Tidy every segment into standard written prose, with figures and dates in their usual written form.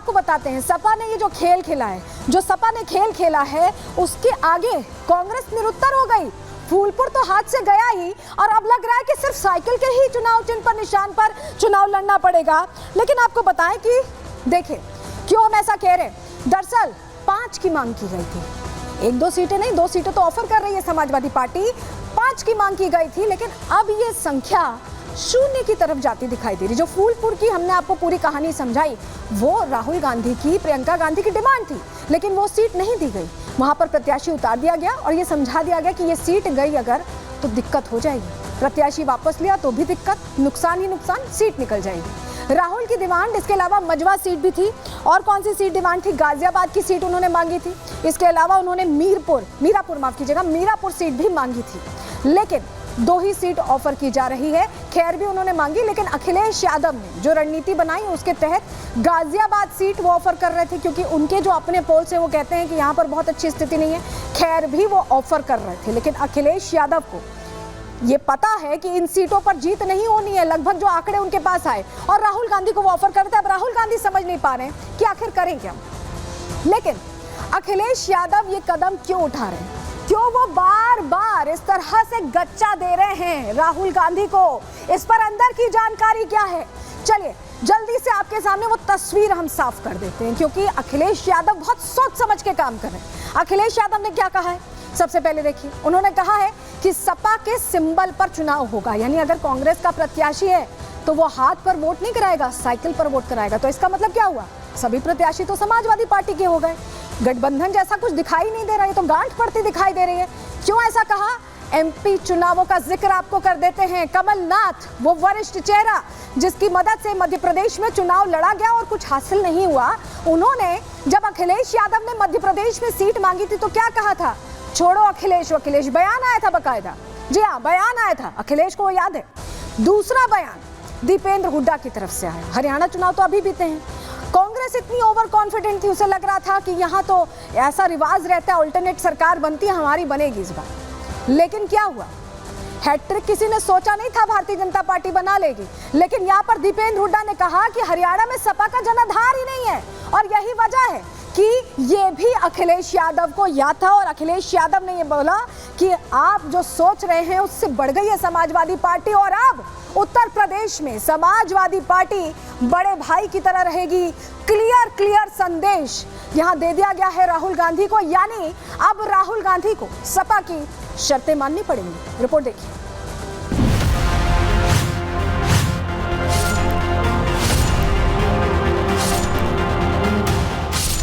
आपको बताते हैं, सपा ने ये जो खेल खेला है, जो सपा ने खेल खेला है, उसके आगे कांग्रेस निरुत्तर हो गई। फूलपुर तो हाथ से गया ही, और अब लग रहा है कि सिर्फ साइकिल के ही चुनाव चिन्ह पर, निशान पर चुनाव लड़ना पड़ेगा। लेकिन आपको बताएं कि देखिए क्यों हम ऐसा कह रहे हैं। दरअसल 5 की मांग की गई थी, 1-2 सीटें नहीं, 2 सीटें तो ऑफर कर रही है समाजवादी पार्टी, 5 की मांग की गई थी। लेकिन अब ये संख्या 0 की तरफ जाती दिखाई दे रही। जो फूलपुर की हमने आपको पूरी कहानी समझाई, वो राहुल गांधी की, प्रियंका गांधी की डिमांड थी, लेकिन वो सीट नहीं दी गई। वहां पर प्रत्याशी उतार दिया गया और ये समझा दिया गया कि ये सीट गई अगर तो दिक्कत हो जाएगी, प्रत्याशी वापस लिया तो भी दिक्कत, नुकसान ही नुकसान, सीट निकल जाएगी। राहुल की डिमांड इसके अलावा मजवा सीट भी थी। और कौन सी सीट डिमांड थी? गाजियाबाद की सीट उन्होंने मांगी थी। इसके अलावा उन्होंने मीरापुर सीट भी मांगी थी। लेकिन 2 ही सीट ऑफर की जा रही है। खैर भी उन्होंने मांगी, लेकिन अखिलेश यादव ने जो रणनीति बनाई उसके तहत गाजियाबाद सीट वो ऑफर कर रहे थे, क्योंकि उनके जो अपने पोल से वो कहते हैं कि यहाँ पर बहुत अच्छी स्थिति नहीं है। खैर भी वो ऑफर कर रहे थे, लेकिन अखिलेश यादव को ये पता है कि इन सीटों पर जीत नहीं होनी है, लगभग जो आंकड़े उनके पास आए, और राहुल गांधी को वो ऑफर कर रहे थे। अब राहुल गांधी समझ नहीं पा रहे हैं कि आखिर करें क्या। लेकिन अखिलेश यादव ये कदम क्यों उठा रहे हैं, क्यों वो बार बार इस तरह से गच्चा दे रहे हैं राहुल गांधी को, इस पर अंदर की जानकारी क्या है? चलिए जल्दी से आपके सामने वो तस्वीर हम साफ कर देते हैं, क्योंकि अखिलेश यादव बहुत सोच समझ के काम कर रहे हैं। अखिलेश यादव ने क्या कहा है, सबसे पहले देखिए। उन्होंने कहा है कि सपा के सिंबल पर चुनाव होगा, यानी अगर कांग्रेस का प्रत्याशी है तो वो हाथ पर वोट नहीं कराएगा, साइकिल पर वोट कराएगा। तो इसका मतलब क्या हुआ? सभी प्रत्याशी तो समाजवादी पार्टी के हो गए, गठबंधन जैसा कुछ दिखाई नहीं दे रहा है, तो गांठ पड़ती दिखाई दे रही है। क्यों ऐसा कहा? एमपी चुनावों का जिक्र आपको कर देते हैं। कमलनाथ, वो वरिष्ठ चेहरा जिसकी मदद से मध्य प्रदेश में चुनाव लड़ा गया और कुछ हासिल नहीं हुआ, उन्होंने जब अखिलेश यादव ने मध्य प्रदेश में सीट मांगी थी तो क्या कहा था? छोड़ो अखिलेश, अखिलेश बयान आया था बकायदा। जी हाँ, बयान आया था, अखिलेश को याद है। दूसरा बयान दीपेंद्र हुड्डा की तरफ से आया। हरियाणा चुनाव तो अभी बीते हैं। कांग्रेस इतनी ओवर कॉन्फिडेंट थी, उसे लग रहा था कि यहाँ तो ऐसा रिवाज रहता है, अल्टरनेट सरकार बनती है, हमारी बनेगी इस बार। लेकिन क्या हुआ? हैट्रिक किसी ने सोचा नहीं था भारतीय जनता पार्टी बना लेगी। लेकिन यहाँ पर दीपेंद्र हुड्डा ने कहा कि हरियाणा में सपा का जनाधार ही नहीं है, और यही वजह है कि ये भी अखिलेश यादव को याद था। और अखिलेश यादव ने ये बोला कि आप जो सोच रहे हैं उससे बढ़ गई है समाजवादी पार्टी, और अब उत्तर प्रदेश में समाजवादी पार्टी बड़े भाई की तरह रहेगी। क्लियर संदेश यहां दे दिया गया है राहुल गांधी को, यानी अब राहुल गांधी को सपा की शर्तें माननी पड़ेंगी। रिपोर्ट देखिए।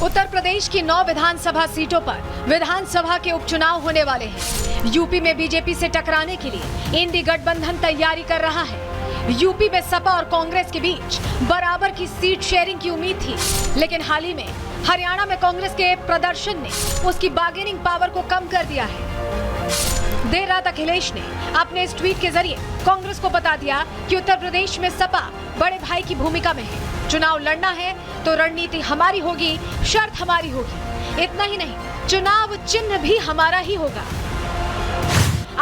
उत्तर प्रदेश की 9 विधानसभा सीटों पर विधानसभा के उपचुनाव होने वाले हैं। यूपी में बीजेपी से टकराने के लिए इंडी गठबंधन तैयारी कर रहा है। यूपी में सपा और कांग्रेस के बीच बराबर की सीट शेयरिंग की उम्मीद थी, लेकिन हाल ही में हरियाणा में कांग्रेस के प्रदर्शन ने उसकी बार्गेनिंग पावर को कम कर दिया है। देर रात अखिलेश ने अपने इस ट्वीट के जरिए कांग्रेस को बता दिया कि उत्तर प्रदेश में सपा बड़े भाई की भूमिका में है। चुनाव लड़ना है तो रणनीति हमारी होगी, शर्त हमारी होगी। इतना ही नहीं, चुनाव चिन्ह भी हमारा ही होगा।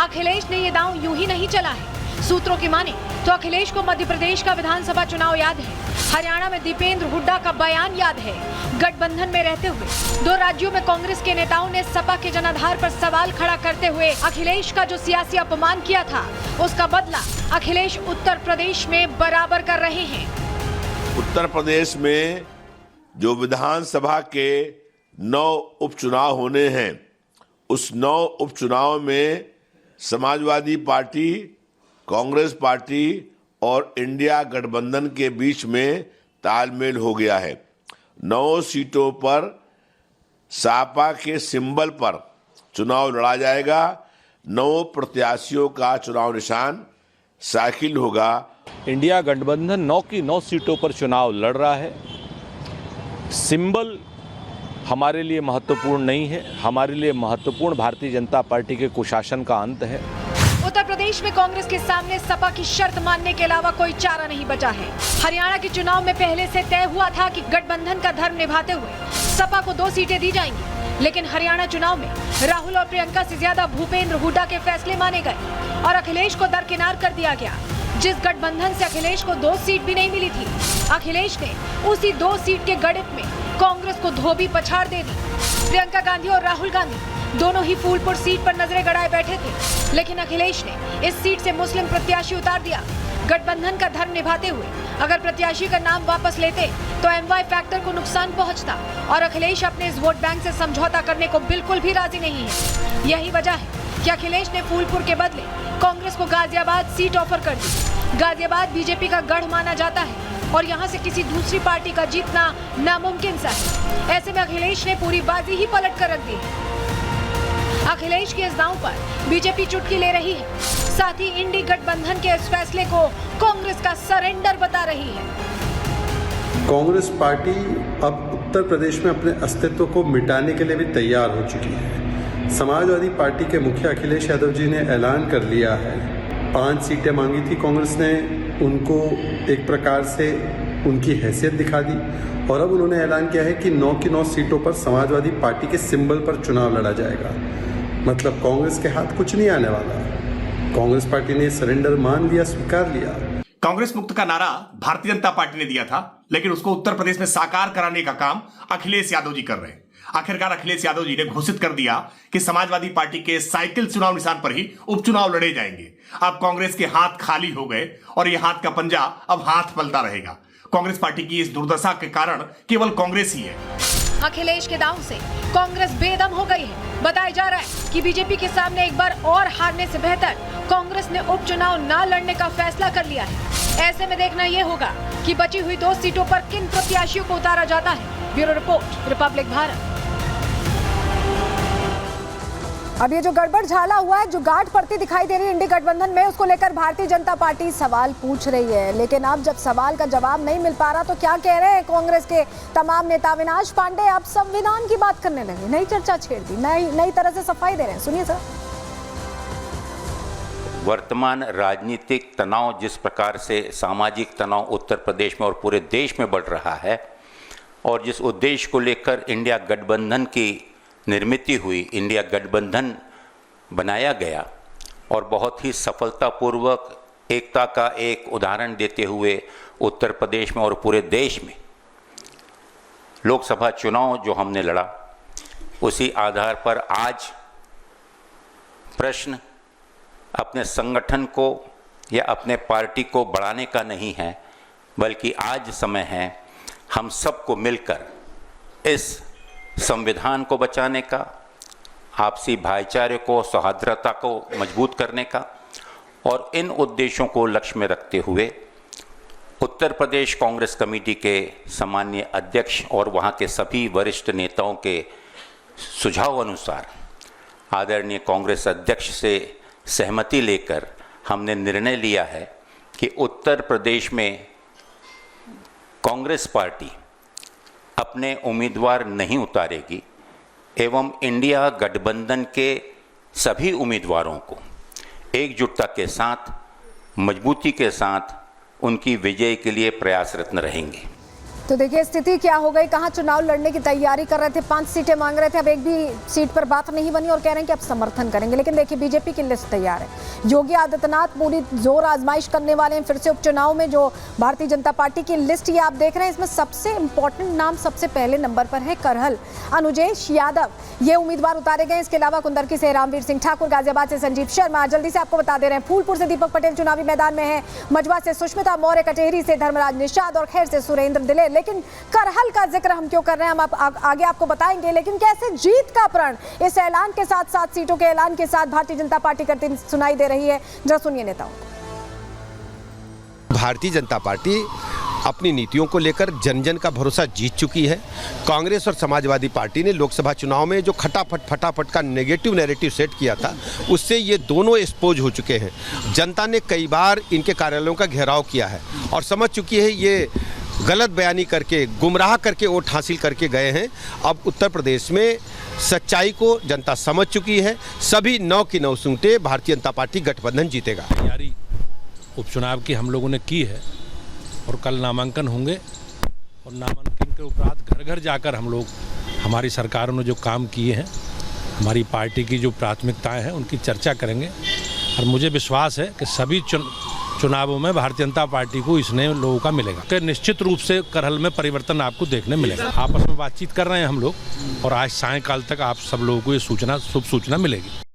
अखिलेश ने ये दांव यूं ही नहीं चला है। सूत्रों की माने तो अखिलेश को मध्य प्रदेश का विधानसभा चुनाव याद है, हरियाणा में दीपेंद्र हुड्डा का बयान याद है। गठबंधन में रहते हुए 2 राज्यों में कांग्रेस के नेताओं ने सपा के जनाधार पर सवाल खड़ा करते हुए अखिलेश का जो सियासी अपमान किया था, उसका बदला अखिलेश उत्तर प्रदेश में बराबर कर रहे हैं। उत्तर प्रदेश में जो विधानसभा के 9 उपचुनाव होने हैं, उस 9 उपचुनाव में समाजवादी पार्टी, कांग्रेस पार्टी और इंडिया गठबंधन के बीच में तालमेल हो गया है। 9 सीटों पर सपा के सिंबल पर चुनाव लड़ा जाएगा। 9 प्रत्याशियों का चुनाव निशान साइकिल होगा। इंडिया गठबंधन 9 की 9 सीटों पर चुनाव लड़ रहा है। सिंबल हमारे लिए महत्वपूर्ण नहीं है, हमारे लिए महत्वपूर्ण भारतीय जनता पार्टी के कुशासन का अंत है। उत्तर प्रदेश में कांग्रेस के सामने सपा की शर्त मानने के अलावा कोई चारा नहीं बचा है। हरियाणा के चुनाव में पहले से तय हुआ था कि गठबंधन का धर्म निभाते हुए सपा को 2 सीटें दी जाएंगी, लेकिन हरियाणा चुनाव में राहुल और प्रियंका से ज्यादा भूपेंद्र हुड्डा के फैसले माने गए और अखिलेश को दरकिनार कर दिया गया। जिस गठबंधन से अखिलेश को 2 सीट भी नहीं मिली थी, अखिलेश ने उसी 2 सीट के गणित में कांग्रेस को धोबी पछाड़ दे दी। प्रियंका गांधी और राहुल गांधी दोनों ही फूलपुर सीट पर नजरें गड़ाए बैठे थे, लेकिन अखिलेश ने इस सीट से मुस्लिम प्रत्याशी उतार दिया। गठबंधन का धर्म निभाते हुए अगर प्रत्याशी का नाम वापस लेते तो एमवाई फैक्टर को नुकसान पहुंचता और अखिलेश अपने इस वोट बैंक से समझौता करने को बिल्कुल भी राजी नहीं है। यही वजह है कि अखिलेश ने फूलपुर के बदले कांग्रेस को गाजियाबाद सीट ऑफर कर दी। गाजियाबाद बीजेपी का गढ़ माना जाता है और यहाँ से किसी दूसरी पार्टी का जीतना नामुमकिन सा है। ऐसे में अखिलेश ने पूरी बाजी ही पलट कर रख दी है। अखिलेश के इस दांव पर बीजेपी चुटकी ले रही है, साथ ही इंडी गठबंधन के इस फैसले को कांग्रेस का सरेंडर बता रही है। कांग्रेस पार्टी अब उत्तर प्रदेश में अपने अस्तित्व को मिटाने के लिए भी तैयार हो चुकी है। समाजवादी पार्टी के मुखिया अखिलेश यादव जी ने ऐलान कर लिया है, 5 सीटें मांगी थी कांग्रेस ने, उनको एक प्रकार से उनकी हैसियत दिखा दी और अब उन्होंने ऐलान किया है कि 9 की 9 सीटों पर समाजवादी पार्टी के सिंबल पर चुनाव लड़ा जाएगा। मतलब कांग्रेस के हाथ कुछ नहीं आने वाला। कांग्रेस पार्टी ने सरेंडर मान लिया, स्वीकार लिया। कांग्रेस मुक्त का नारा भारतीय जनता पार्टी ने दिया था, लेकिन उसको उत्तर प्रदेश में साकार कराने का काम अखिलेश यादव जी कर रहे हैं। आखिरकार अखिलेश यादव जी ने घोषित कर दिया कि समाजवादी पार्टी के साइकिल चुनाव निशान पर ही उपचुनाव लड़े जाएंगे। अब कांग्रेस के हाथ खाली हो गए और ये हाथ का पंजा अब हाथ पलता रहेगा। कांग्रेस पार्टी की इस दुर्दशा के कारण केवल कांग्रेस ही है। अखिलेश के दांव से कांग्रेस बेदम हो गई है। बताया जा रहा है कि बीजेपी के सामने एक बार और हारने से बेहतर कांग्रेस ने उपचुनाव न लड़ने का फैसला कर लिया है। ऐसे में देखना यह होगा कि बची हुई 2 सीटों पर किन प्रत्याशियों को उतारा जाता है। Bureau report, Republic Bharat. अब ये जो गड़बड़ झाला हुआ है, जो गांठ पड़ती दिखाई दे रही है इंडी गठबंधन में, उसको लेकर भारतीय जनता पार्टी सवाल पूछ रही है। लेकिन अब जब सवाल का जवाब नहीं मिल पा रहा तो क्या कह रहे हैं कांग्रेस के तमाम नेता। अविनाश पांडे अब संविधान की बात करने लगे, नई चर्चा छेड़ दी, नई तरह से सफाई दे रहे हैं। सुनिए सर। वर्तमान राजनीतिक तनाव जिस प्रकार से सामाजिक तनाव उत्तर प्रदेश में और पूरे देश में बढ़ रहा है और जिस उद्देश्य को लेकर इंडिया गठबंधन की निर्मित हुई, इंडिया गठबंधन बनाया गया और बहुत ही सफलतापूर्वक एकता का एक उदाहरण देते हुए उत्तर प्रदेश में और पूरे देश में लोकसभा चुनाव जो हमने लड़ा, उसी आधार पर आज प्रश्न अपने संगठन को या अपने पार्टी को बढ़ाने का नहीं है, बल्कि आज समय है हम सबको मिलकर इस संविधान को बचाने का, आपसी भाईचारे को, सौहार्दता को मजबूत करने का और इन उद्देश्यों को लक्ष्य में रखते हुए उत्तर प्रदेश कांग्रेस कमेटी के सम्माननीय अध्यक्ष और वहां के सभी वरिष्ठ नेताओं के सुझाव अनुसार आदरणीय कांग्रेस अध्यक्ष से सहमति लेकर हमने निर्णय लिया है कि उत्तर प्रदेश में कांग्रेस पार्टी अपने उम्मीदवार नहीं उतारेगी एवं इंडिया गठबंधन के सभी उम्मीदवारों को एकजुटता के साथ, मजबूती के साथ उनकी विजय के लिए प्रयासरत रहेंगे। तो देखिए स्थिति क्या हो गई, कहां चुनाव लड़ने की तैयारी कर रहे थे, 5 सीटें मांग रहे थे, अब एक भी सीट पर बात नहीं बनी और कह रहे हैं कि अब समर्थन करेंगे। लेकिन देखिए बीजेपी की लिस्ट तैयार है, योगी आदित्यनाथ पूरी जोर आजमाइश करने वाले हैं फिर से उपचुनाव में। जो भारतीय जनता पार्टी की लिस्ट ये आप देख रहे हैं, इसमें सबसे इंपॉर्टेंट नाम सबसे पहले नंबर पर है करहल अनुजेश यादव, ये उम्मीदवार उतारे गए। इसके अलावा कुंदरकी से रामवीर सिंह ठाकुर, गाजियाबाद से संजीव शर्मा, जल्दी से आपको बता दे रहे हैं फूलपुर से दीपक पटेल चुनावी मैदान में है, मजवा से सुष्मिता मौर्य, कटेहरी से धर्मराज निषाद और खैर से सुरेंद्र दिलेर। लेकिन करहल का जिक्र हम क्यों कर रहे हैं, हम आगे आपको बताएंगे। लेकिन कैसे जीत का प्रण इस ऐलान के साथ, 7 सीटों के ऐलान के साथ भारतीय जनता पार्टी करती सुनाई दे रही है, जरा सुनिए नेताओं। भारतीय जनता पार्टी अपनी नीतियों को लेकर जन जन का भरोसा जीत चुकी है। कांग्रेस और समाजवादी पार्टी ने लोकसभा चुनाव में जो फटाफट का नेगेटिव नैरेटिव सेट किया था, उससे ये दोनों एक्सपोज हो चुके हैं। जनता ने कई बार इनके कार्यालयों का घेराव किया है और समझ चुकी है ये गलत बयानी करके, गुमराह करके वोट हासिल करके गए हैं। अब उत्तर प्रदेश में सच्चाई को जनता समझ चुकी है। सभी 9 की 9 सीटें भारतीय जनता पार्टी गठबंधन जीतेगा। तैयारी उपचुनाव की हम लोगों ने की है और कल नामांकन होंगे और नामांकन के उपरांत घर घर जाकर हम लोग हमारी सरकारों ने जो काम किए हैं, हमारी पार्टी की जो प्राथमिकताएं हैं, उनकी चर्चा करेंगे। और मुझे विश्वास है कि सभी चुनावों में भारतीय जनता पार्टी को इसने लोगों का मिलेगा कि निश्चित रूप से करहल में परिवर्तन आपको देखने मिलेगा। आपस में बातचीत कर रहे हैं हम लोग और आज सायंकाल तक आप सब लोगों को ये सूचना शुभ सूचना मिलेगी।